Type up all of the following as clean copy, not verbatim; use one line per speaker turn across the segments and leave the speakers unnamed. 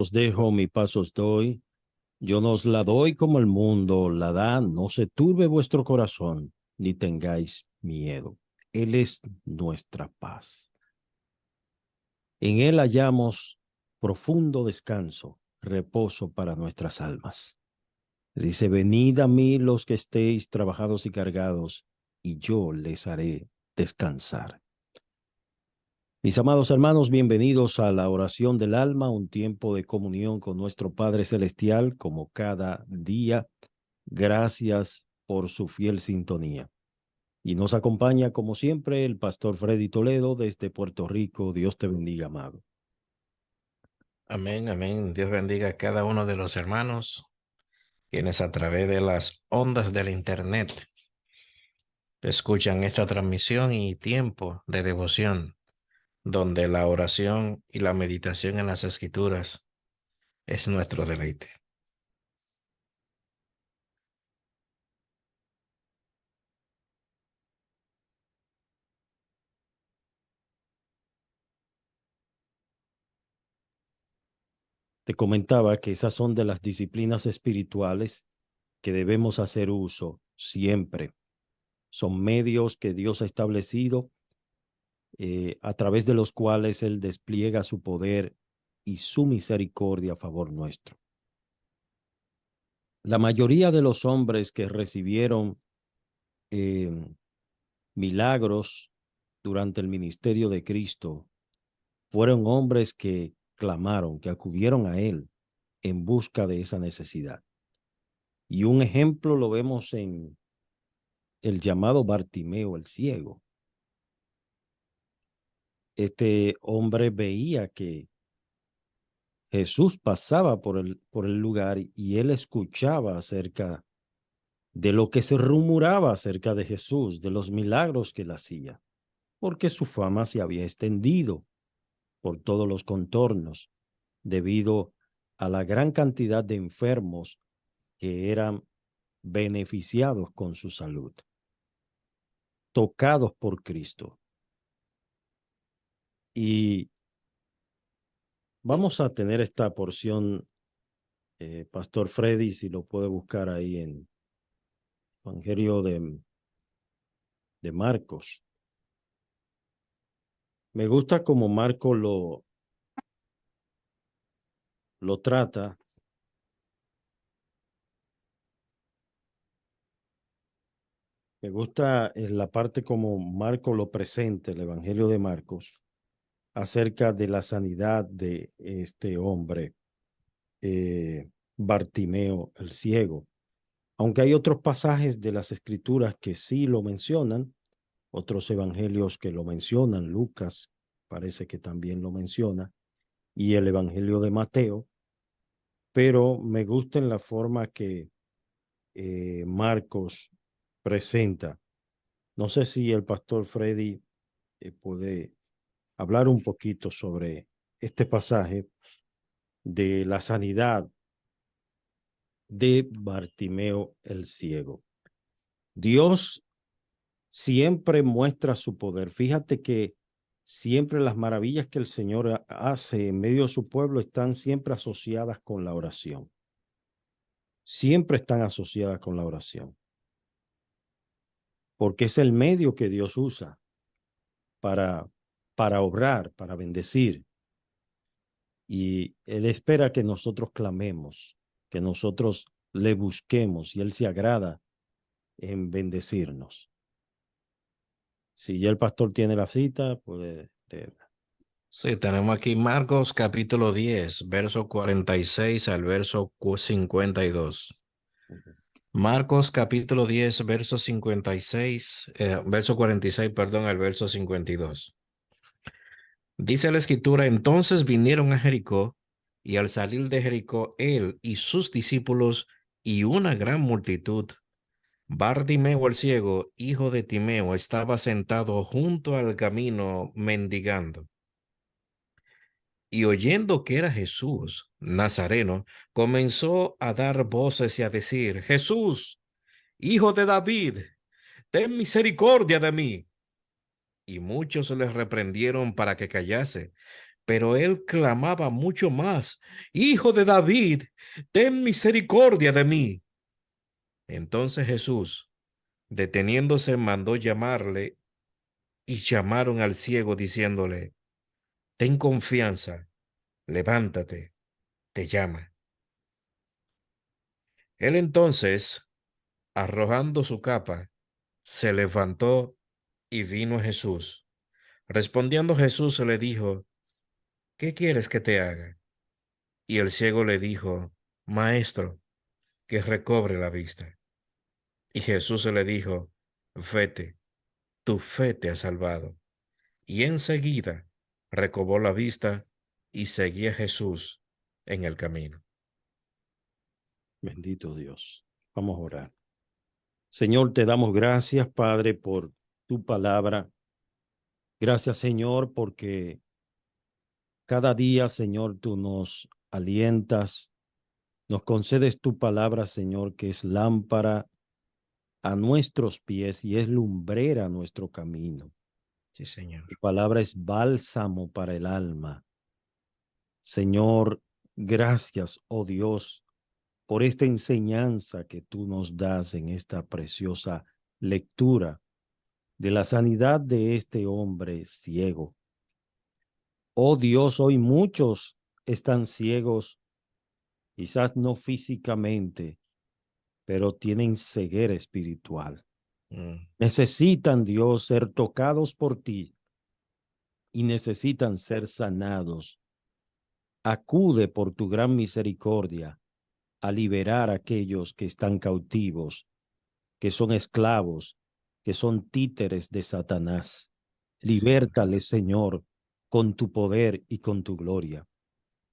Os dejo, mi paz os doy. Yo no os la doy como el mundo la da. No se turbe vuestro corazón, ni tengáis miedo. Él es nuestra paz. En Él hallamos profundo descanso, reposo para nuestras almas. Dice, venid a mí los que estéis trabajados y cargados, y yo les haré descansar. Mis amados hermanos, bienvenidos a la oración del alma, un tiempo de comunión con nuestro Padre Celestial, como cada día. Gracias por su fiel sintonía. Y nos acompaña, como siempre, el pastor Freddy Toledo desde Puerto Rico. Dios te bendiga, amado.
Amén, amén. Dios bendiga a cada uno de los hermanos, quienes a través de las ondas del internet escuchan esta transmisión y tiempo de devoción, donde la oración y la meditación en las Escrituras es nuestro deleite.
Te comentaba que esas son de las disciplinas espirituales que debemos hacer uso siempre. Son medios que Dios ha establecido a través de los cuales Él despliega su poder y su misericordia a favor nuestro. La mayoría de los hombres que recibieron eh, milagros durante el ministerio de Cristo fueron hombres que clamaron, que acudieron a Él en busca de esa necesidad. Y un ejemplo lo vemos en el llamado Bartimeo, el ciego. Este hombre veía que Jesús pasaba por el lugar y él escuchaba acerca de lo que se rumoraba acerca de Jesús, de los milagros que él hacía, porque su fama se había extendido por todos los contornos debido a la gran cantidad de enfermos que eran beneficiados con su salud, tocados por Cristo. Y vamos a tener esta porción, Pastor Freddy, si lo puede buscar ahí en Evangelio de Marcos. Me gusta como Marco lo trata. Me gusta en la parte como Marco lo presenta, el Evangelio de Marcos, acerca de la sanidad de este hombre, Bartimeo el ciego. Aunque hay otros pasajes de las Escrituras que sí lo mencionan, otros evangelios que lo mencionan, Lucas parece que también lo menciona, y el Evangelio de Mateo, pero me gusta en la forma que Marcos presenta. No sé si el pastor Freddy puede hablar un poquito sobre este pasaje de la sanidad de Bartimeo el ciego. Dios siempre muestra su poder. Fíjate que siempre las maravillas que el Señor hace en medio de su pueblo están siempre asociadas con la oración. Siempre están asociadas con la oración. Porque es el medio que Dios usa para, para obrar, para bendecir. Y Él espera que nosotros clamemos, que nosotros le busquemos y Él se agrada en bendecirnos. Si ya el pastor tiene la cita, puede leerla.
Sí, tenemos aquí Marcos capítulo 10, verso 46 al verso 52. Marcos capítulo 10, verso 56, verso 46, perdón, al verso 52. Dice la escritura, entonces vinieron a Jericó, y al salir de Jericó, él y sus discípulos y una gran multitud, Bartimeo el ciego, hijo de Timeo, estaba sentado junto al camino mendigando. Y oyendo que era Jesús, Nazareno, comenzó a dar voces y a decir, Jesús, hijo de David, ten misericordia de mí. Y muchos les reprendieron para que callase, Pero él clamaba mucho más: Hijo de David, ten misericordia de mí. Entonces Jesús, deteniéndose, mandó llamarle, y llamaron al ciego diciéndole: Ten confianza, levántate, te llama. Él entonces, arrojando su capa, se levantó y vino a Jesús. Respondiendo Jesús le dijo: ¿Qué quieres que te haga? Y el ciego le dijo: Maestro, que recobre la vista. Y Jesús le dijo: Vete, tu fe te ha salvado. Y enseguida recobró la vista y seguía a Jesús en el camino.
Bendito Dios. Vamos a orar. Señor, te damos gracias, Padre, por tu palabra. Gracias, Señor, porque cada día, Señor, tú nos alientas, nos concedes tu palabra, Señor, que es lámpara a nuestros pies y es lumbrera a nuestro camino.
Sí, Señor.
Tu palabra es bálsamo para el alma. Señor, gracias, oh Dios, por esta enseñanza que tú nos das en esta preciosa lectura de la sanidad de este hombre ciego. Oh Dios, hoy muchos están ciegos, quizás no físicamente, pero tienen ceguera espiritual.
Mm,
Necesitan, Dios, ser tocados por ti y necesitan ser sanados. Acude por tu gran misericordia a liberar a aquellos que están cautivos, que son esclavos, que son títeres de Satanás.
sí, Señor.
Libértales, Señor, con tu poder y con tu gloria.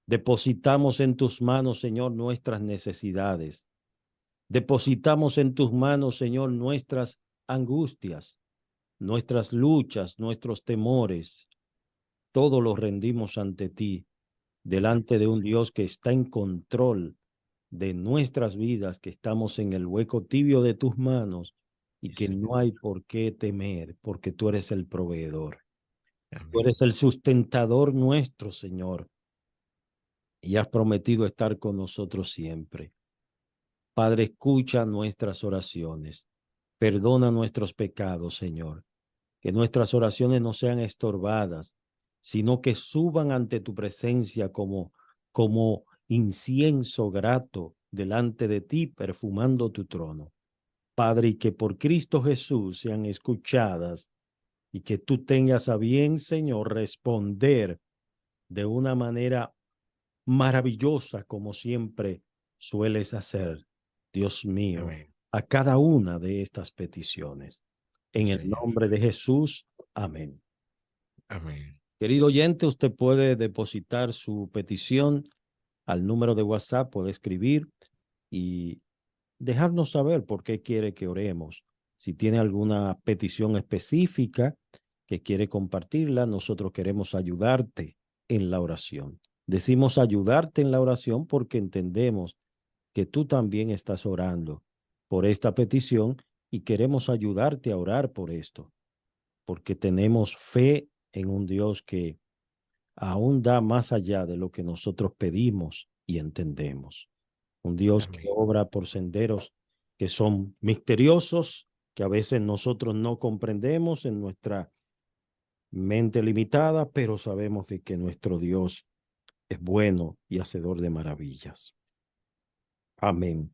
Depositamos en tus manos, Señor, nuestras necesidades. Depositamos en tus manos, Señor, nuestras angustias, nuestras luchas, nuestros temores. Todo lo rendimos ante ti, delante de un Dios que está en control de nuestras vidas, que estamos en el hueco tibio de tus manos y
Sí,
que no
Señor.
hay por qué temer, porque tú eres el proveedor. Tú
Amén.
eres el sustentador nuestro, Señor, y has prometido estar con nosotros siempre. Padre, escucha nuestras oraciones. Perdona nuestros pecados, Señor. Que nuestras oraciones no sean estorbadas, sino que suban ante tu presencia como incienso grato delante de ti, perfumando tu trono. Padre, y que por Cristo Jesús sean escuchadas y que tú tengas a bien, Señor, responder de una manera maravillosa como siempre sueles hacer, Dios mío,
Amén.
a cada una de estas peticiones.
Sí,
En el
Señor.
nombre de Jesús, amén.
Amén.
Querido oyente, usted puede depositar su petición al número de WhatsApp, puede escribir y dejarnos saber por qué quiere que oremos. Si tiene alguna petición específica que quiere compartirla, nosotros queremos ayudarte en la oración. Decimos ayudarte en la oración porque entendemos que tú también estás orando por esta petición y queremos ayudarte a orar por esto, porque tenemos fe en un Dios que aún da más allá de lo que nosotros pedimos y entendemos. Un Dios que
Amén.
obra por senderos que son misteriosos, que a veces nosotros no comprendemos en nuestra mente limitada, pero sabemos de que nuestro Dios es bueno y hacedor de maravillas. Amén.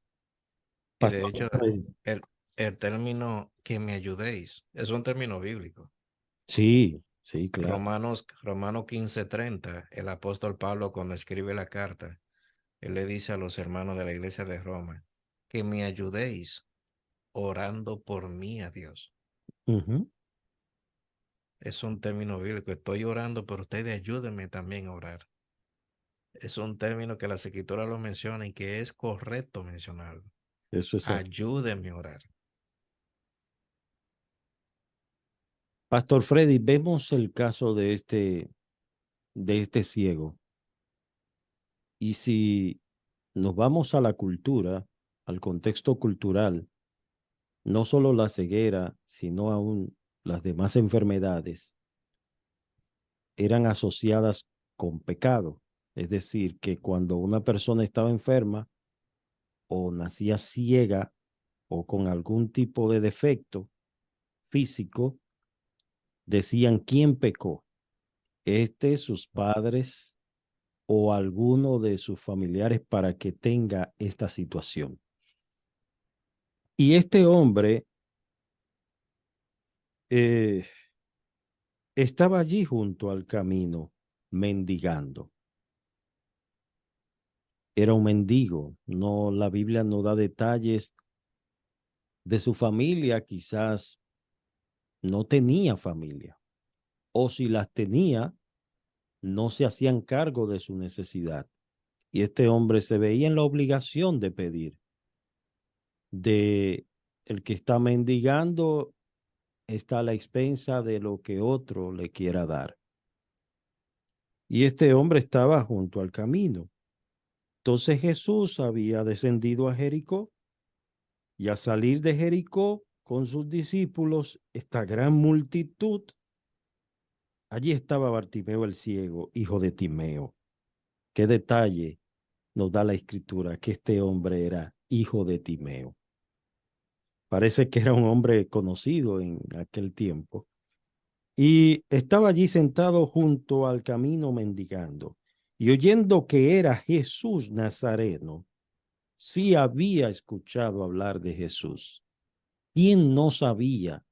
Y de
Pastor
hecho,
Fred.
el, el término que me ayudéis es un término bíblico.
Sí, sí, claro.
Romanos 15:30, el apóstol Pablo, cuando escribe la carta, él le dice a los hermanos de la iglesia de Roma: que me ayudéis orando por mí a Dios.
Ujú.
Es un término bíblico. Estoy orando, pero ustedes ayúdenme también a orar. Es un término que la escritura lo menciona y que es correcto mencionarlo.
Eso es así.
Ayúdenme a orar.
Pastor Freddy, vemos el caso de este ciego. Y si nos vamos a la cultura, al contexto cultural, no solo la ceguera, sino aún las demás enfermedades eran asociadas con pecado. Es decir, que cuando una persona estaba enferma o nacía ciega o con algún tipo de defecto físico, decían quién pecó, sus padres o alguno de sus familiares para que tenga esta situación. Y este hombre eh, estaba allí junto al camino mendigando. Era un mendigo. No, la Biblia no da detalles de su familia, quizás no tenía familia, o si las tenía, no se hacían cargo de su necesidad. Y este hombre se veía en la obligación de pedir. De el que está mendigando está a la expensa de lo que otro le quiera dar. Y este hombre estaba junto al camino. Entonces Jesús había descendido a Jericó y al salir de Jericó con sus discípulos, esta gran multitud, allí estaba Bartimeo el ciego, hijo de Timeo. Qué detalle nos da la escritura que este hombre era hijo de Timeo. Parece que era un hombre conocido en aquel tiempo. Y estaba allí sentado junto al camino mendigando. Y oyendo que era Jesús Nazareno, sí había escuchado hablar de Jesús. ¿Quién no sabía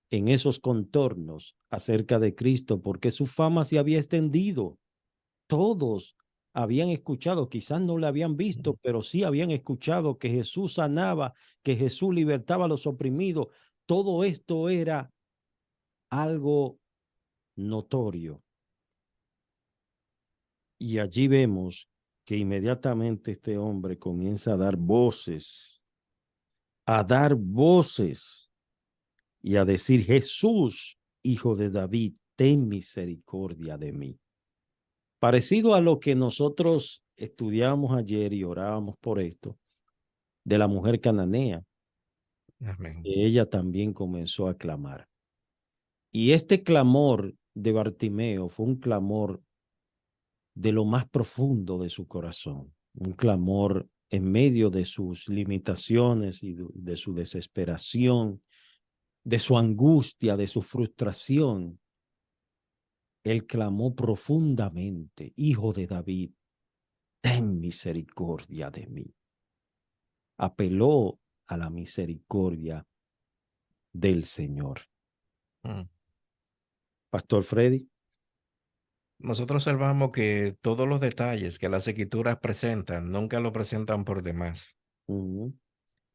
en esos contornos acerca de Cristo? Porque su fama se había extendido. Todos habían escuchado, quizás no le habían visto, pero sí habían escuchado que Jesús sanaba, que Jesús libertaba a los oprimidos. Todo esto era algo notorio. Y allí vemos que inmediatamente este hombre comienza a dar voces y a decir, Jesús, hijo de David, ten misericordia de mí. Parecido a lo que nosotros estudiamos ayer y orábamos por esto, de la mujer cananea,
Amén.
que ella también comenzó a clamar. Y este clamor de Bartimeo fue un clamor de lo más profundo de su corazón, un clamor en medio de sus limitaciones y de su desesperación, de su angustia, de su frustración. Él clamó profundamente, Hijo de David, ten misericordia de mí. Apeló a la misericordia del Señor.
Mm.
Pastor Freddy.
Nosotros observamos que todos los detalles que las escrituras presentan nunca lo presentan por demás.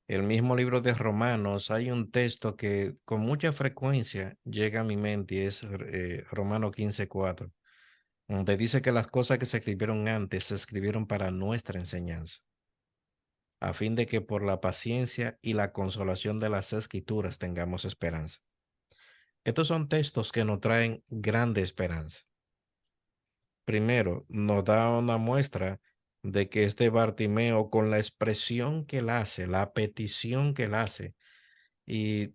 El mismo libro de Romanos, hay un texto que con mucha frecuencia llega a mi mente y es Romanos 15:4, donde dice que las cosas que se escribieron antes se escribieron para nuestra enseñanza, a fin de que por la paciencia y la consolación de las escrituras tengamos esperanza. Estos son textos que nos traen grande esperanza. Primero, nos da una muestra de que este Bartimeo, con la expresión que él hace, la petición que él hace, y,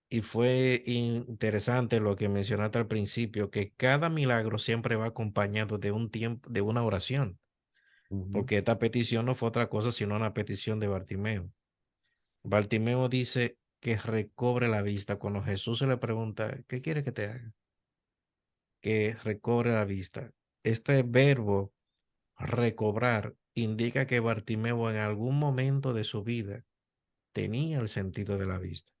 y fue interesante lo que mencionaste al principio, que cada milagro siempre va acompañado de un tiempo, de una oración, porque esta petición no fue otra cosa sino una petición de Bartimeo. Bartimeo dice que recobre la vista. Cuando Jesús se le pregunta, ¿qué quiere que te haga? Que recobre la vista. Este verbo recobrar indica que Bartimeo en algún momento de su vida tenía el sentido de la vista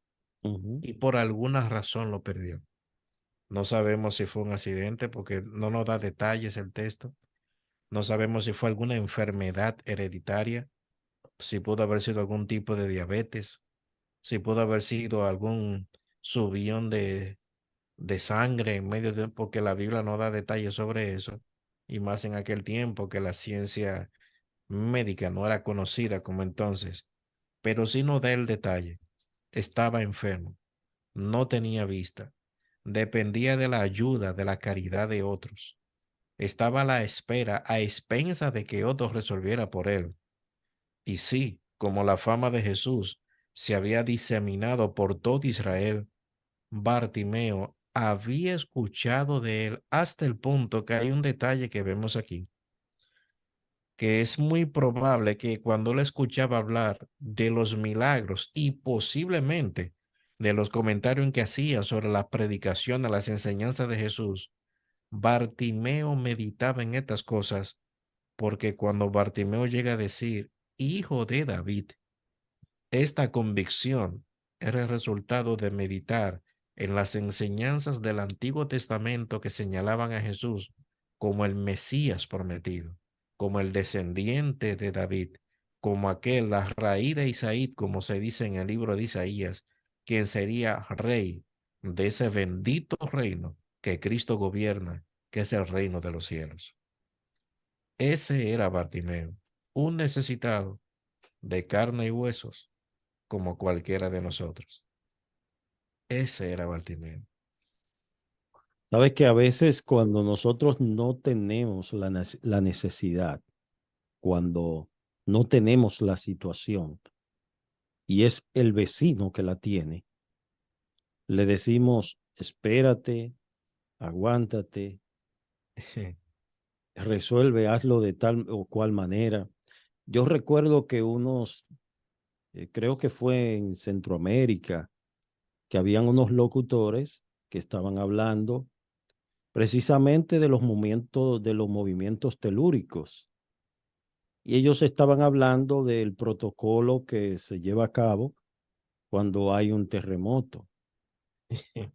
y por alguna razón lo perdió. No sabemos si fue un accidente porque no nos da detalles el texto. No sabemos si fue alguna enfermedad hereditaria, si pudo haber sido algún tipo de diabetes, si pudo haber sido algún subión de sangre en medio de, porque la Biblia no da detalles sobre eso, y más en aquel tiempo que la ciencia médica no era conocida como entonces, pero sí nos da el detalle. Estaba enfermo, no tenía vista, dependía de la ayuda, de la caridad de otros. Estaba a la espera, a expensa de que otros resolviera por él. Y sí, como la fama de Jesús se había diseminado por todo Israel, Bartimeo había escuchado de él hasta el punto que hay un detalle que vemos aquí, que es muy probable que cuando él escuchaba hablar de los milagros y posiblemente de los comentarios en que hacía sobre la predicación, a las enseñanzas de Jesús, Bartimeo meditaba en estas cosas, porque cuando Bartimeo llega a decir, hijo de David, esta convicción era el resultado de meditar en las enseñanzas del Antiguo Testamento que señalaban a Jesús como el Mesías prometido, como el descendiente de David, como aquel, la raíz de Isaí, como se dice en el libro de Isaías, quien sería rey de ese bendito reino que Cristo gobierna, que es el reino de los cielos. Ese era Bartimeo, un necesitado de carne y huesos como cualquiera de nosotros. Ese era Bartimeo.
Sabes que a veces cuando nosotros no tenemos la necesidad, cuando no tenemos la situación y es el vecino que la tiene, le decimos, espérate, aguántate, resuelve, hazlo de tal o cual manera. Yo recuerdo que creo que fue en Centroamérica, que habían unos locutores que estaban hablando precisamente de los movimientos telúricos. Y ellos estaban hablando del protocolo que se lleva a cabo cuando hay un terremoto.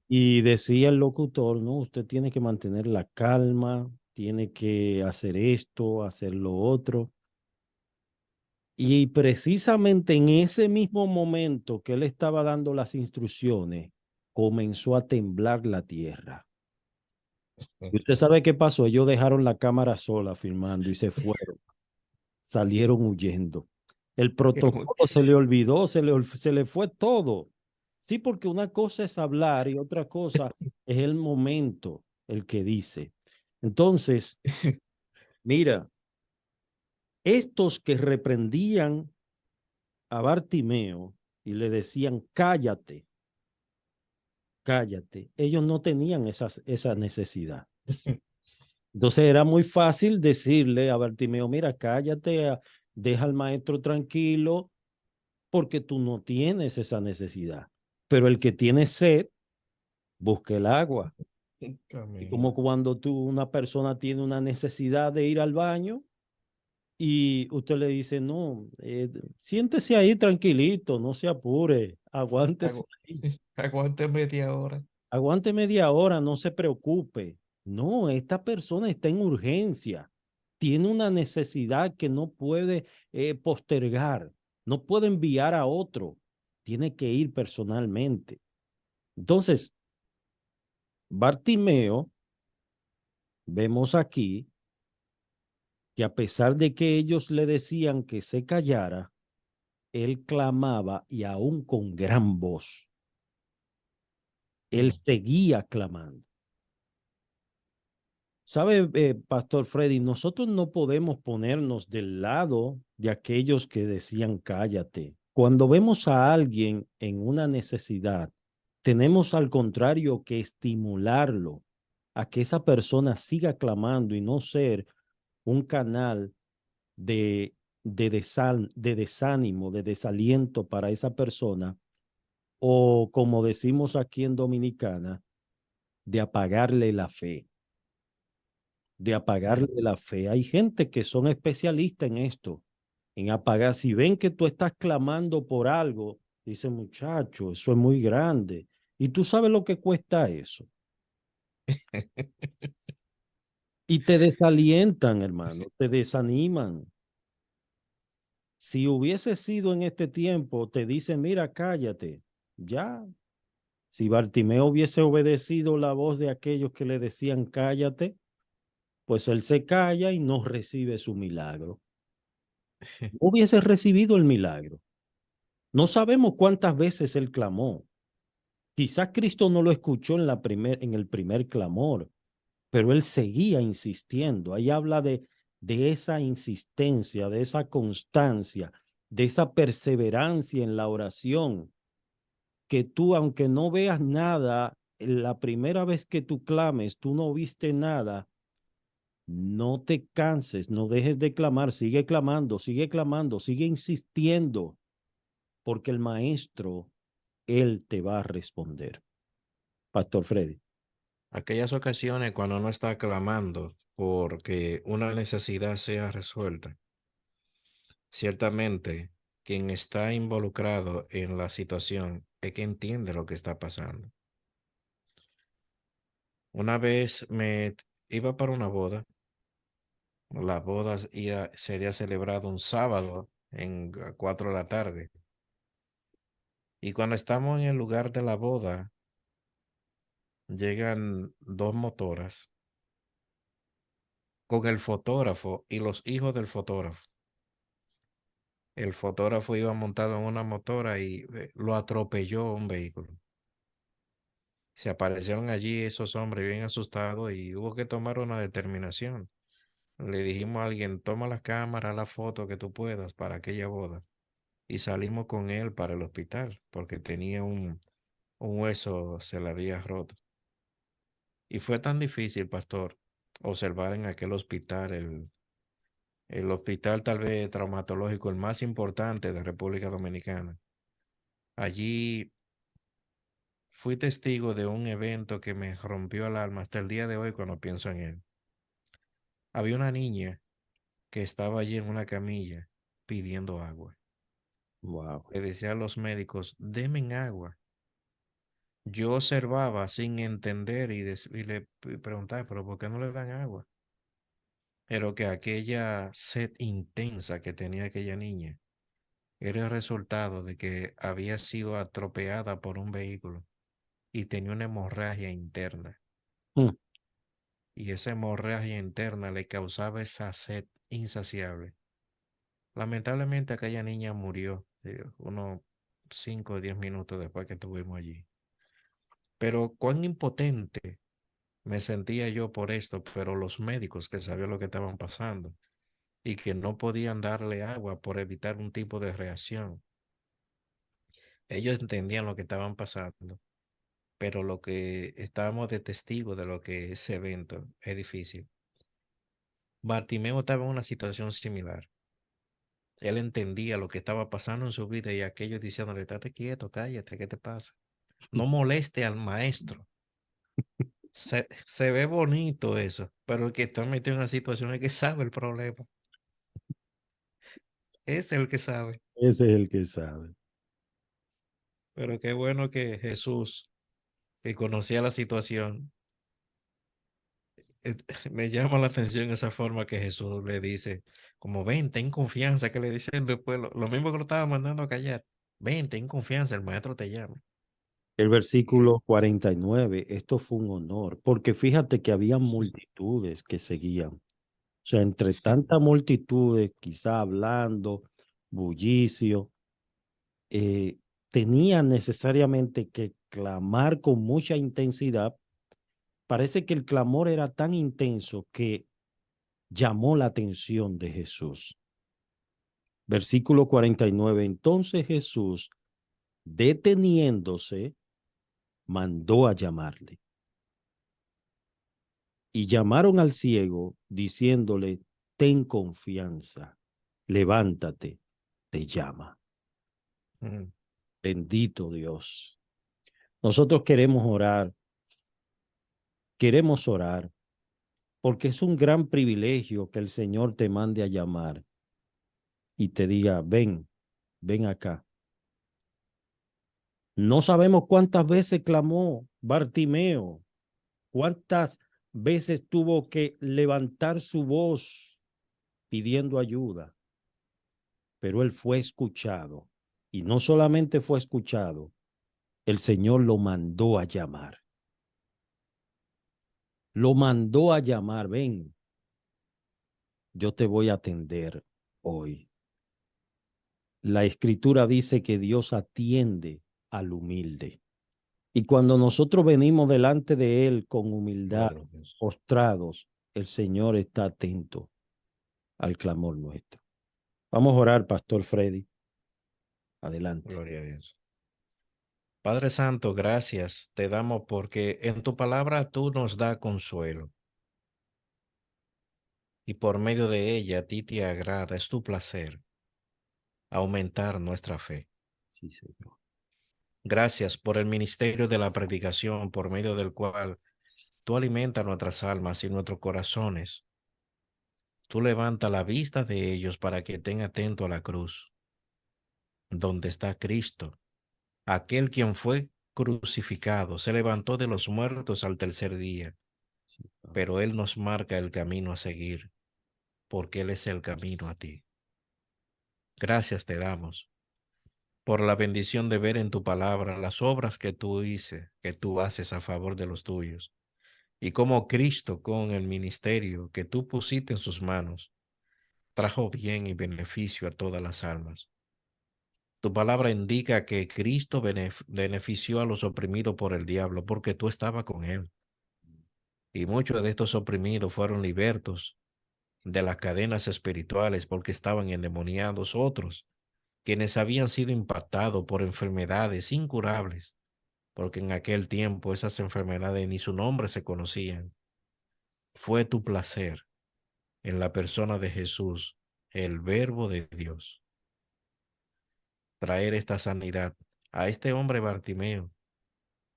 Y decía el locutor, no, usted tiene que mantener la calma, tiene que hacer esto, hacer lo otro. Y precisamente en ese mismo momento que él estaba dando las instrucciones, comenzó a temblar la tierra. Y usted sabe qué pasó, ellos dejaron la cámara sola filmando y se fueron, salieron huyendo. El protocolo se le olvidó, se le fue todo. Sí, porque una cosa es hablar y otra cosa es el momento, el que dice. Entonces, mira, estos que reprendían a Bartimeo y le decían, cállate, cállate, ellos no tenían esa necesidad. Entonces era muy fácil decirle a Bartimeo, mira, cállate, deja al maestro tranquilo, porque tú no tienes esa necesidad. Pero el que tiene sed, busca el agua. Y como cuando una persona tiene una necesidad de ir al baño y usted le dice, no, siéntese ahí tranquilito, no se apure, aguántese
Agu
ahí.
aguante media hora.
Aguante media hora, no se preocupe. No, esta persona está en urgencia. Tiene una necesidad que no puede postergar. No puede enviar a otro. Tiene que ir personalmente. Entonces, Bartimeo, vemos aquí que a pesar de que ellos le decían que se callara, él clamaba y aún con gran voz. Él seguía clamando. ¿Sabe, Pastor Freddy? Nosotros no podemos ponernos del lado de aquellos que decían cállate. Cuando vemos a alguien en una necesidad, tenemos al contrario que estimularlo a que esa persona siga clamando y no ser un canal de, de desánimo, de desaliento para esa persona, o como decimos aquí en Dominicana, de apagarle la fe, de apagarle la fe. Hay gente que son especialistas en esto, en apagar. Si ven que tú estás clamando por algo, dicen, muchacho, eso es muy grande. Y tú sabes lo que cuesta eso. Y te desalientan, hermano, te desaniman. Si hubiese sido en este tiempo, te dicen, mira, cállate. Ya, si Bartimeo hubiese obedecido la voz de aquellos que le decían cállate, pues él se calla y no recibe su milagro. No hubiese recibido el milagro. No sabemos cuántas veces él clamó. Quizás Cristo no lo escuchó en el primer clamor, pero él seguía insistiendo. Ahí habla de esa insistencia, de esa constancia, de esa perseverancia en la oración, que tú, aunque no veas nada la primera vez que tú clames, tú no viste nada, no te canses, no dejes de clamar, sigue clamando, sigue insistiendo, porque el maestro, él te va a responder. Pastor Freddy.
Aquellas ocasiones cuando uno está clamando porque una necesidad sea resuelta, ciertamente quien está involucrado en la situación es que entiende lo que está pasando. Una vez me iba para una boda. La boda sería celebrada un sábado en 4 de la tarde. Y cuando estamos en el lugar de la boda, llegan dos motoras con el fotógrafo y los hijos del fotógrafo. El fotógrafo iba montado en una motora y lo atropelló un vehículo. Se aparecieron allí esos hombres bien asustados y hubo que tomar una determinación. Le dijimos a alguien, toma la cámara, la foto que tú puedas para aquella boda. Y salimos con él para el hospital porque tenía un hueso, se le había roto. Y fue tan difícil, pastor, observar en aquel hospital, el hospital tal vez traumatológico, el más importante de República Dominicana. Allí fui testigo de un evento que me rompió el alma hasta el día de hoy cuando pienso en él. Había una niña que estaba allí en una camilla pidiendo agua.
Wow.
Le decía a los médicos, denme agua. Yo observaba sin entender y le preguntaba, pero ¿por qué no le dan agua? Pero que aquella sed intensa que tenía aquella niña era el resultado de que había sido atropellada por un vehículo y tenía una hemorragia interna.
Mm.
Y esa hemorragia interna le causaba esa sed insaciable. Lamentablemente aquella niña murió unos 5 o 10 minutos después que estuvimos allí. Pero cuán impotente me sentía yo por esto, pero los médicos que sabían lo que estaban pasando y que no podían darle agua por evitar un tipo de reacción. Ellos entendían lo que estaban pasando, pero lo que estábamos de testigo de lo que ese evento es difícil. Bartimeo estaba en una situación similar. Él entendía lo que estaba pasando en su vida y aquellos diciéndole, estate quieto, cállate, ¿qué te pasa? No moleste al maestro. Se ve bonito eso, pero el que está metido en una situación es que sabe el problema. Es el que sabe.
Ese es el que sabe.
Pero qué bueno que Jesús, que conocía la situación, me llama la atención esa forma que Jesús le dice, como ven, ten confianza, que le dicen después, lo mismo que lo estaba mandando a callar, ven, ten confianza, el maestro te llama.
El
Y,
versículo 49, esto fue un honor, porque fíjate que había multitudes que seguían. O sea, entre tantas multitudes, quizá hablando, bullicio, eh, tenía necesariamente que clamar con mucha intensidad. Parece que el clamor era tan intenso que llamó la atención de Jesús. Versículo 49. Entonces Jesús, deteniéndose, mandó a llamarle. Y llamaron al ciego, diciéndole, ten confianza, levántate, te llama.
mm,
Bendito Dios. Nosotros queremos orar, porque es un gran privilegio que el Señor te mande a llamar y te diga, ven, ven acá. No sabemos cuántas veces clamó Bartimeo, cuántas veces tuvo que levantar su voz pidiendo ayuda, pero él fue escuchado. Y no solamente fue escuchado, el Señor lo mandó a llamar. Lo mandó a llamar, ven, yo te voy a atender hoy. La escritura dice que Dios atiende al humilde. Y cuando nosotros venimos delante de Él con humildad,
gloria a Dios.
postrados, el Señor está atento al clamor nuestro. Vamos a orar, Pastor Freddy. Adelante.
Gloria a Dios. Padre Santo, gracias te damos porque en tu palabra tú nos das consuelo y por medio de ella a ti te agrada, es tu placer aumentar nuestra fe.
Sí, Señor.
Gracias por el ministerio de la predicación por medio del cual tú alimentas nuestras almas y nuestros corazones. Tú levantas la vista de ellos para que estén atentos a la cruz, donde está Cristo, aquel quien fue crucificado, se levantó de los muertos al tercer día,
Sí, Padre.
pero Él nos marca el camino a seguir, porque Él es el camino a ti. Gracias te damos por la bendición de ver en tu palabra las obras que tú haces a favor de los tuyos, y cómo Cristo, con el ministerio que tú pusiste en sus manos, trajo bien y beneficio a todas las almas. Tu palabra indica que Cristo benefició a los oprimidos por el diablo porque tú estabas con él. Y muchos de estos oprimidos fueron libertos de las cadenas espirituales porque estaban endemoniados. Otros, quienes habían sido impactados por enfermedades incurables, porque en aquel tiempo esas enfermedades ni su nombre se conocían. Fue tu placer en la persona de Jesús, el Verbo de Dios, traer esta sanidad a este hombre Bartimeo.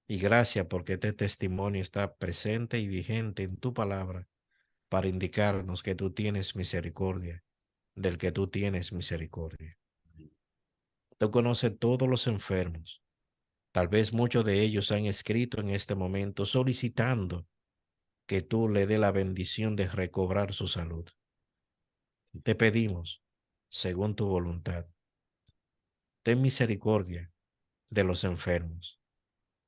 Y gracias porque este testimonio está presente y vigente en tu palabra para indicarnos que tú tienes misericordia, del que tú tienes misericordia. Tú conoces todos los enfermos. Tal vez muchos de ellos han escrito en este momento solicitando que tú le dé la bendición de recobrar su salud. Te pedimos, según tu voluntad, ten misericordia de los enfermos.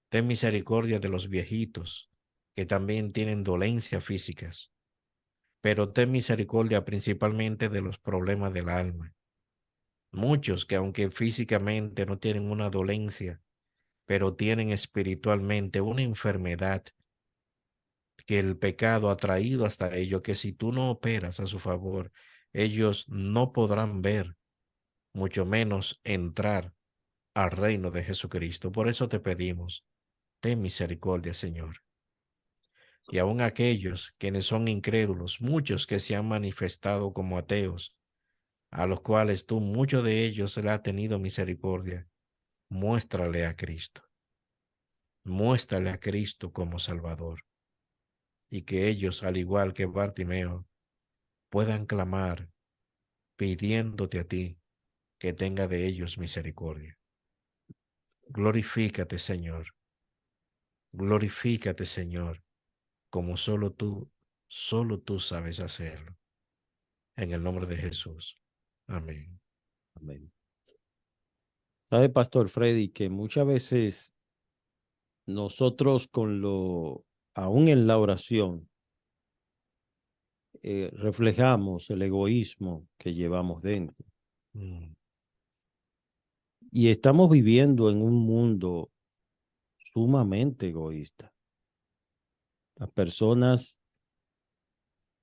Ten misericordia de los viejitos que también tienen dolencias físicas, pero ten misericordia principalmente de los problemas del alma. Muchos que aunque físicamente no tienen una dolencia, pero tienen espiritualmente una enfermedad que el pecado ha traído hasta ellos, que si tú no operas a su favor, ellos no podrán ver, mucho menos entrar al reino de Jesucristo. Por eso te pedimos, ten misericordia, Señor. Y aun aquellos quienes son incrédulos, muchos que se han manifestado como ateos, a los cuales tú, muchos de ellos, le has tenido misericordia, muéstrale a Cristo, muéstrale a Cristo como Salvador, y que ellos, al igual que Bartimeo, puedan clamar pidiéndote a ti que tenga de ellos misericordia. Glorifícate, Señor, glorifícate, Señor, como solo tú sabes hacerlo. En el nombre de Jesús. Amén.
Amén. ¿Sabe, Pastor Freddy, que muchas veces nosotros aún en la oración, reflejamos el egoísmo que llevamos dentro?
Mm.
Y estamos viviendo en un mundo sumamente egoísta. Las personas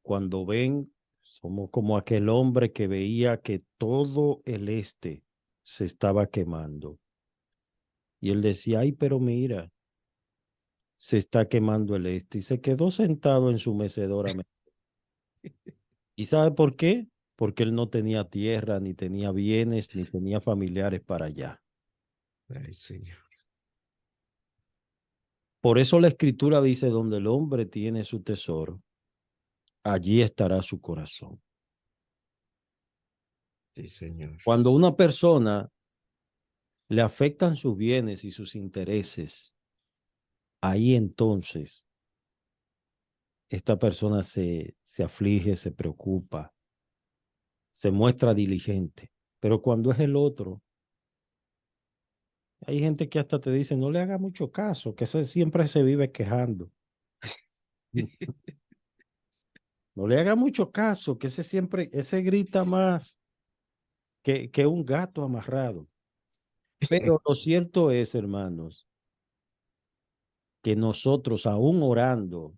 cuando ven, somos como aquel hombre que veía que todo el este se estaba quemando. Y él decía, ay, pero mira, se está quemando el este. Y se quedó sentado en su mecedora. ¿Y sabe por qué? Porque él no tenía tierra, ni tenía bienes, ni tenía familiares para allá.
Ay, Señor.
Por eso la escritura dice, donde el hombre tiene su tesoro, allí estará su corazón.
Sí, Señor.
Cuando una persona le afectan sus bienes y sus intereses, ahí entonces esta persona se aflige, se preocupa, se muestra diligente. Pero cuando es el otro, hay gente que hasta te dice, no le haga mucho caso, que ese siempre se vive quejando. No le haga mucho caso, que ese grita más que un gato amarrado. Pero lo cierto es, hermanos, que nosotros aún orando,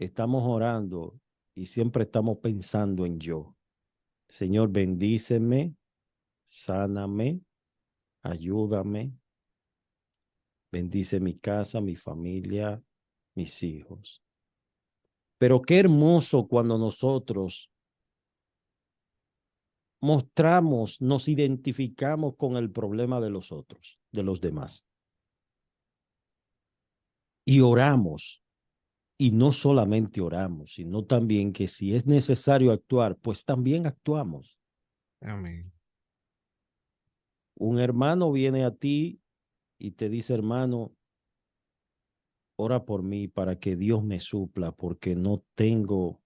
estamos orando y siempre estamos pensando en yo. Señor, bendíceme, sáname, ayúdame. bendice mi casa, mi familia, mis hijos. Pero qué hermoso cuando nosotros mostramos, nos identificamos con el problema de los otros, de los demás. Y oramos. Y no solamente oramos, sino también que si es necesario actuar, pues también actuamos.
Amén.
Un hermano viene a ti y te dice, hermano, ora por mí para que Dios me supla, porque no tengo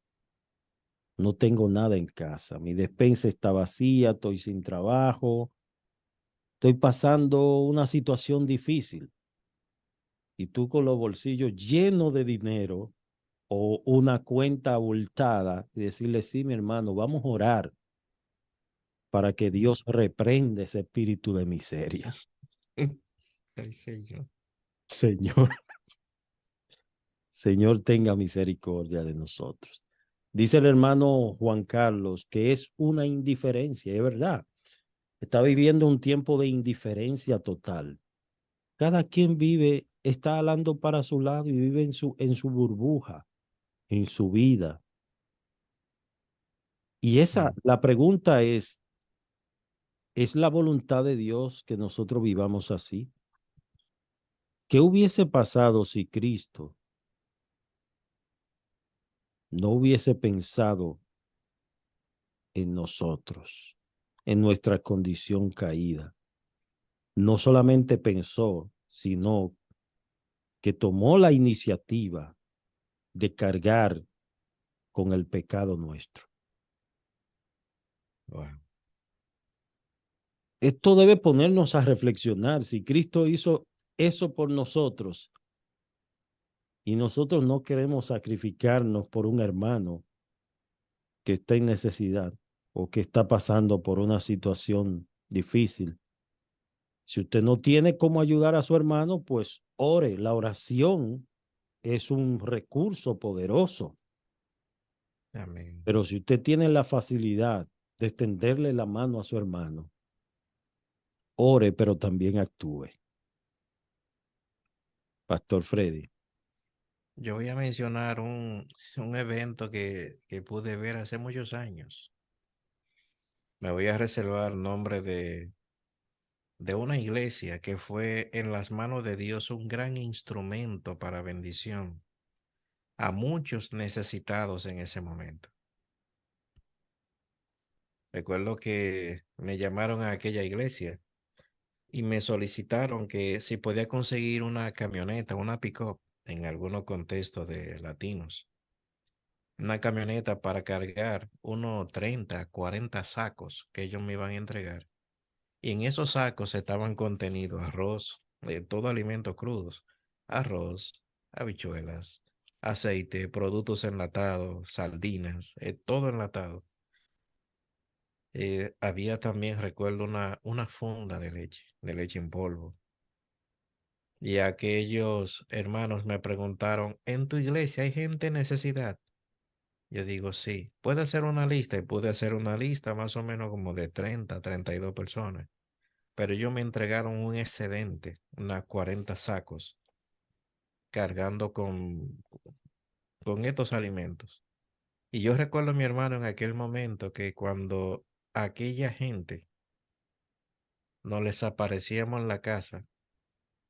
nada en casa. Mi despensa está vacía, estoy sin trabajo, estoy pasando una situación difícil. Y tú con los bolsillos llenos de dinero o una cuenta abultada y decirle, sí, mi hermano, vamos a orar para que Dios reprenda ese espíritu de miseria.
Ay, Señor.
Señor, Señor, tenga misericordia de nosotros. Dice el hermano Juan Carlos que es una indiferencia, es verdad. Está viviendo un tiempo de indiferencia total. Cada quien vive, está hablando para su lado y vive en su burbuja, en su vida. Y
Mm.
la pregunta ¿es la voluntad de Dios que nosotros vivamos así? ¿Qué hubiese pasado si Cristo no hubiese pensado en nosotros, en nuestra condición caída? No solamente pensó, sino que tomó la iniciativa de cargar con el pecado nuestro.
Wow.
Esto debe ponernos a reflexionar. Si Cristo hizo eso por nosotros y nosotros no queremos sacrificarnos por un hermano que está en necesidad o que está pasando por una situación difícil, si usted no tiene cómo ayudar a su hermano, pues ore. La oración es un recurso poderoso.
Amén.
Pero si usted tiene la facilidad de extenderle la mano a su hermano, ore, pero también actúe. Pastor Freddy.
Yo voy a mencionar un evento que pude ver hace muchos años. Me voy a reservar el nombre de una iglesia que fue en las manos de Dios un gran instrumento para bendición a muchos necesitados en ese momento. Recuerdo que me llamaron a aquella iglesia y me solicitaron que si podía conseguir una camioneta, una pick-up, en algunos contextos de latinos, una camioneta para cargar unos 30, 40 sacos que ellos me iban a entregar. Y en esos sacos estaban contenidos arroz, todo alimentos crudos, arroz, habichuelas, aceite, productos enlatados, sardinas, todo enlatado. Había también, recuerdo, una funda de leche en polvo. Y aquellos hermanos me preguntaron, ¿en tu iglesia hay gente en necesidad? Yo digo, sí. ¿Puede hacer una lista? Y pude hacer una lista más o menos como de 30, 32 personas. Pero ellos me entregaron un excedente, unas 40 sacos, cargando con estos alimentos. Y yo recuerdo a mi hermano en aquel momento que cuando aquella gente nos les aparecíamos en la casa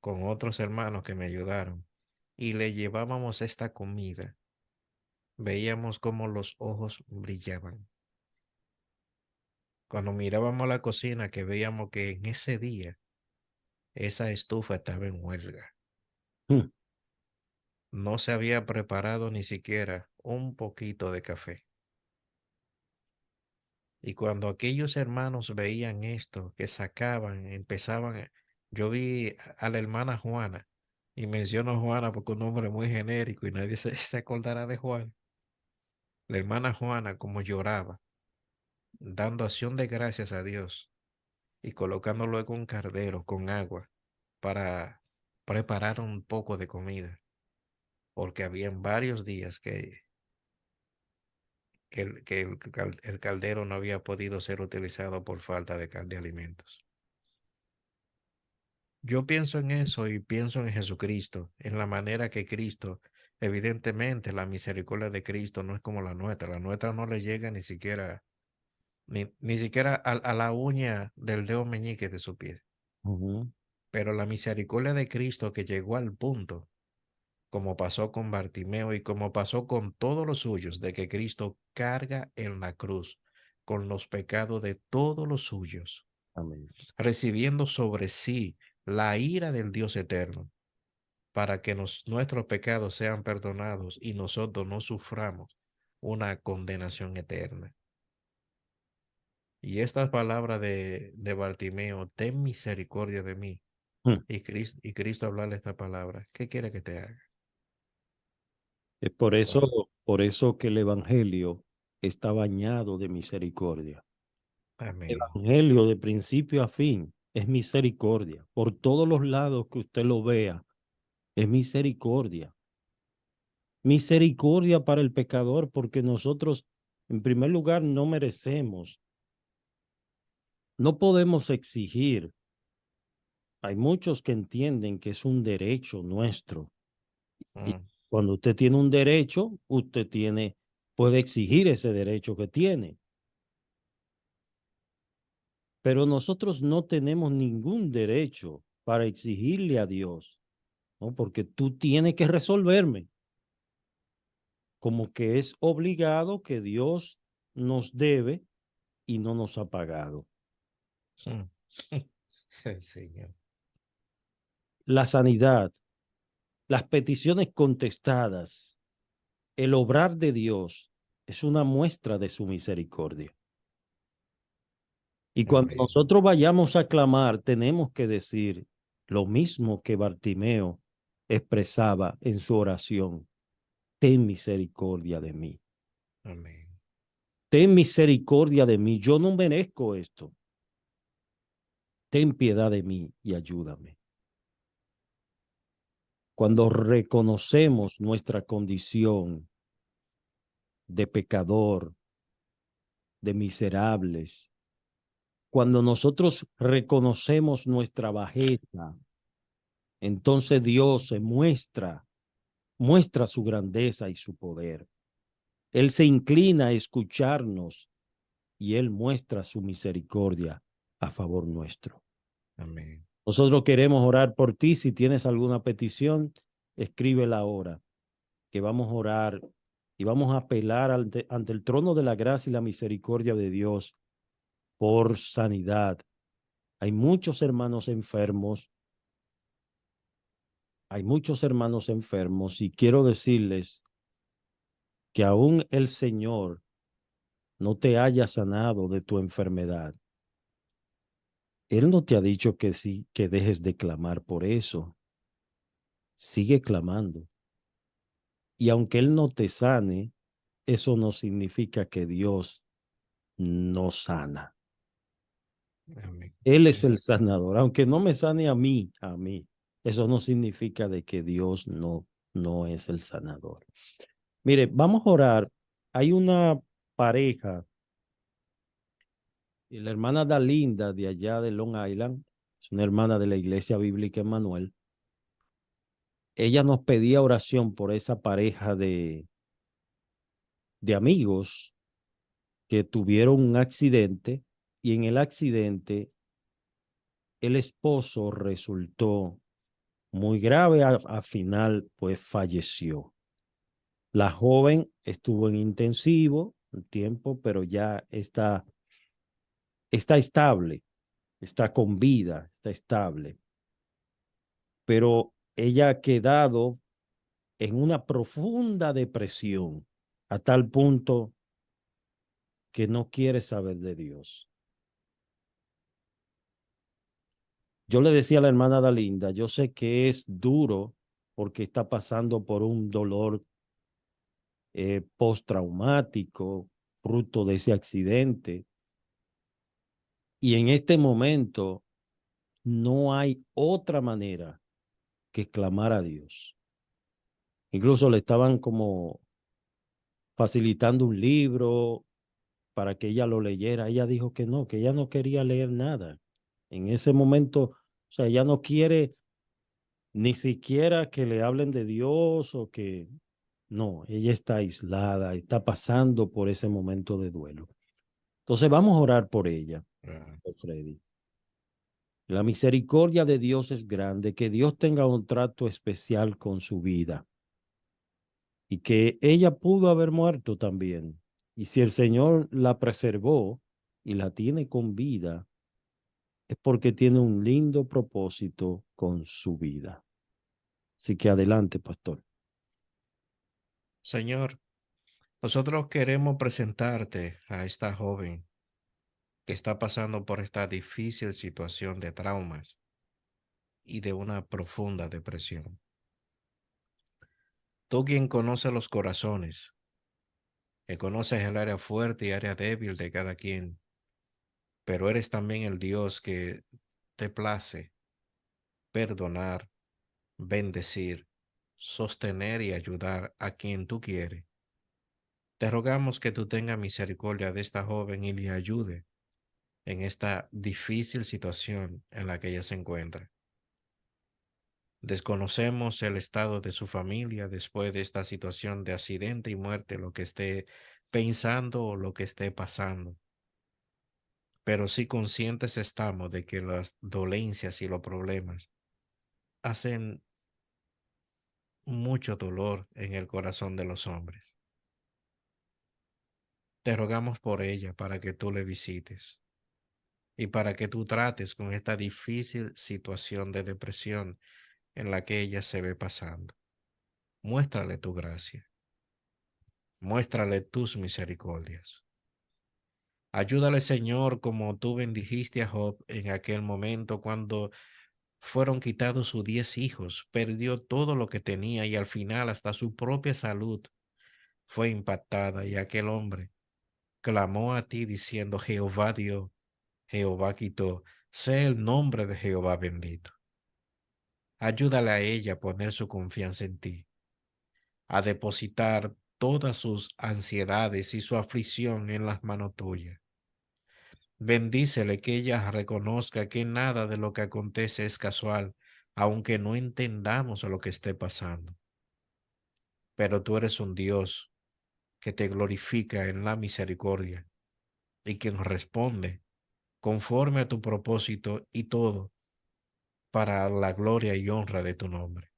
con otros hermanos que me ayudaron y le llevábamos esta comida, veíamos cómo los ojos brillaban. Cuando mirábamos la cocina, que veíamos que en ese día esa estufa estaba en huelga.
Hmm.
No se había preparado ni siquiera un poquito de café. Y cuando aquellos hermanos veían esto, que sacaban, yo vi a la hermana Juana, y menciono a Juana porque es un nombre muy genérico y nadie se acordará de Juan. La hermana Juana como lloraba, dando acción de gracias a Dios y colocando luego un cardero con agua para preparar un poco de comida, porque habían varios días que el caldero no había podido ser utilizado por falta de alimentos. Yo pienso en eso y pienso en Jesucristo, en la manera que Cristo, evidentemente la misericordia de Cristo no es como la nuestra no le llega ni siquiera, ni siquiera a la uña del dedo meñique de su pie,
Ujú.
pero la misericordia de Cristo que llegó al punto, como pasó con Bartimeo y como pasó con todos los suyos, de que Cristo carga en la cruz con los pecados de todos los suyos,
Amén.
recibiendo sobre sí la ira del Dios eterno para que nuestros pecados sean perdonados y nosotros no suframos una condenación eterna. Y estas palabras de Bartimeo, ten misericordia de mí,
Mm.
y Cristo hablarle esta palabra, ¿qué quiere que te haga?
Es
Wow.
por eso que el Evangelio está bañado de misericordia. El
Amén.
Evangelio de principio a fin es misericordia. Por todos los lados que usted lo vea, es misericordia. Misericordia para el pecador, porque nosotros, en primer lugar, no merecemos, no podemos exigir. Hay muchos que entienden que es un derecho nuestro. Y
Mm,
cuando usted tiene un derecho, puede exigir ese derecho que tiene. Pero nosotros no tenemos ningún derecho para exigirle a Dios, ¿no? Porque tú tienes que resolverme, como que es obligado que Dios nos debe y no nos ha pagado.
mm. Ay, Señor.
La sanidad, las peticiones contestadas, el obrar de Dios es una muestra de su misericordia. Y cuando
Amén.
nosotros vayamos a clamar, tenemos que decir lo mismo que Bartimeo expresaba en su oración: ten misericordia de mí,
Amén.
ten misericordia de mí, yo no merezco esto, ten piedad de mí y ayúdame. Cuando reconocemos nuestra condición de pecador, de miserables, cuando nosotros reconocemos nuestra bajeza, entonces Dios se muestra su grandeza y su poder. Él se inclina a escucharnos y Él muestra su misericordia a favor nuestro.
Amén.
Nosotros queremos orar por ti. Si tienes alguna petición, escríbela ahora, que vamos a orar y vamos a apelar ante el trono de la gracia y la misericordia de Dios por sanidad. Hay muchos hermanos enfermos, hay muchos hermanos enfermos y quiero decirles que aún el Señor no te haya sanado de tu enfermedad. Él no te ha dicho que sí, que dejes de clamar por eso. Sigue clamando. Y aunque Él no te sane, eso no significa que Dios no sana.
Amén.
Él es el sanador. Aunque no me sane a mí, eso no significa de que Dios no es el sanador. Mire, vamos a orar. Hay una pareja, y la hermana Dalinda de allá de Long Island, es una hermana de la Iglesia Bíblica Emmanuel. Ella nos pedía oración por esa pareja de amigos que tuvieron un accidente y en el accidente el esposo resultó muy grave, al final pues falleció. La joven estuvo en intensivo un tiempo, pero ya está estable, está con vida, está estable, pero ella ha quedado en una profunda depresión a tal punto que no quiere saber de Dios. Yo le decía a la hermana Dalinda, yo sé que es duro porque está pasando por un dolor postraumático, fruto de ese accidente, y en este momento no hay otra manera que clamar a Dios. Incluso le estaban como facilitando un libro para que ella lo leyera. Ella dijo que no, que ella no quería leer nada. En ese momento O sea, ella no quiere ni siquiera que le hablen de Dios o que... No, ella está aislada, está pasando por ese momento de duelo. Entonces vamos a orar por ella,
Ah,
Freddy. La misericordia de Dios es grande, que Dios tenga un trato especial con su vida y que ella pudo haber muerto también. Y si el Señor la preservó y la tiene con vida, es porque tiene un lindo propósito con su vida. Así que adelante, pastor.
Señor, nosotros queremos presentarte a esta joven que está pasando por esta difícil situación de traumas y de una profunda depresión. Tú quien conoce los corazones, que conoces el área fuerte y área débil de cada quien, pero eres también el Dios que te place perdonar, bendecir, sostener y ayudar a quien tú quieres. Te rogamos que tú tengas misericordia de esta joven y le ayude en esta difícil situación en la que ella se encuentra. Desconocemos el estado de su familia después de esta situación de accidente y muerte, lo que esté pensando o lo que esté pasando. Pero sí conscientes estamos de que las dolencias y los problemas hacen mucho dolor en el corazón de los hombres. Te rogamos por ella para que tú le visites y para que tú trates con esta difícil situación de depresión en la que ella se ve pasando. Muéstrale tu gracia, muéstrale tus misericordias. Ayúdale, Señor, como tú bendijiste a Job en aquel momento cuando fueron quitados sus 10 hijos, perdió todo lo que tenía y al final hasta su propia salud fue impactada y aquel hombre clamó a ti diciendo, Jehová dio, Jehová quitó, sea el nombre de Jehová bendito. Ayúdale a ella a poner su confianza en ti, a depositar todas sus ansiedades y su aflicción en las manos tuyas. Bendícele que ella reconozca que nada de lo que acontece es casual, aunque no entendamos lo que esté pasando. Pero tú eres un Dios que te glorifica en la misericordia y quien responde conforme a tu propósito y todo para la gloria y honra de tu nombre.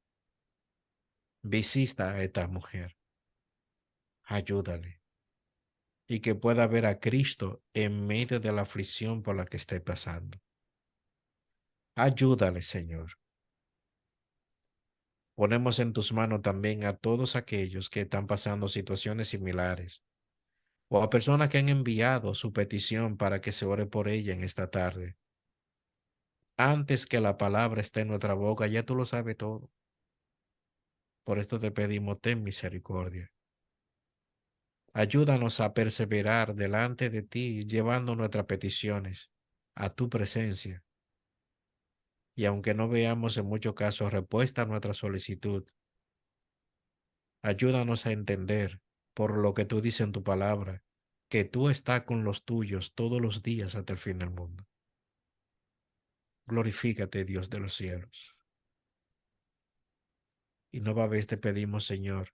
Visita a esta mujer, ayúdale y que pueda ver a Cristo en medio de la aflicción por la que esté pasando. Ayúdale, Señor. Ponemos en tus manos también a todos aquellos que están pasando situaciones similares o a personas que han enviado su petición para que se ore por ella en esta tarde. Antes que la palabra esté en nuestra boca, ya tú lo sabes todo. Por esto te pedimos, ten misericordia. Ayúdanos a perseverar delante de ti, llevando nuestras peticiones a tu presencia. Y aunque no veamos en muchos casos respuesta a nuestra solicitud, ayúdanos a entender, por lo que tú dices en tu palabra, que tú estás con los tuyos todos los días hasta el fin del mundo. Glorifícate, Dios de los cielos. Y nueva vez te pedimos, Señor,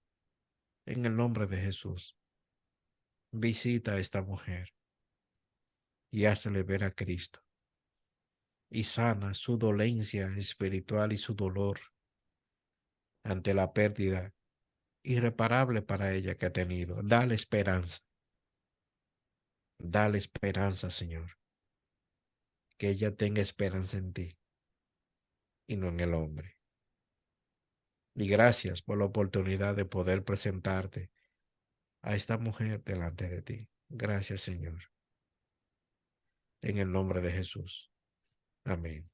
en el nombre de Jesús, visita a esta mujer y hazle ver a Cristo y sana su dolencia espiritual y su dolor ante la pérdida irreparable para ella que ha tenido. Dale esperanza, Señor, que ella tenga esperanza en ti y no en el hombre. Y gracias por la oportunidad de poder presentarte a esta mujer delante de ti. Gracias, Señor, en el nombre de Jesús. Amén.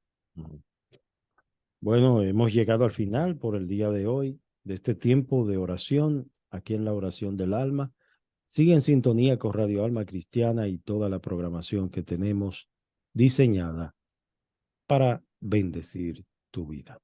Bueno, hemos llegado al final por el día de hoy de este tiempo de oración aquí en la oración del alma. Sigue en sintonía con Radio Alma Cristiana y toda la programación que tenemos diseñada para bendecir tu vida.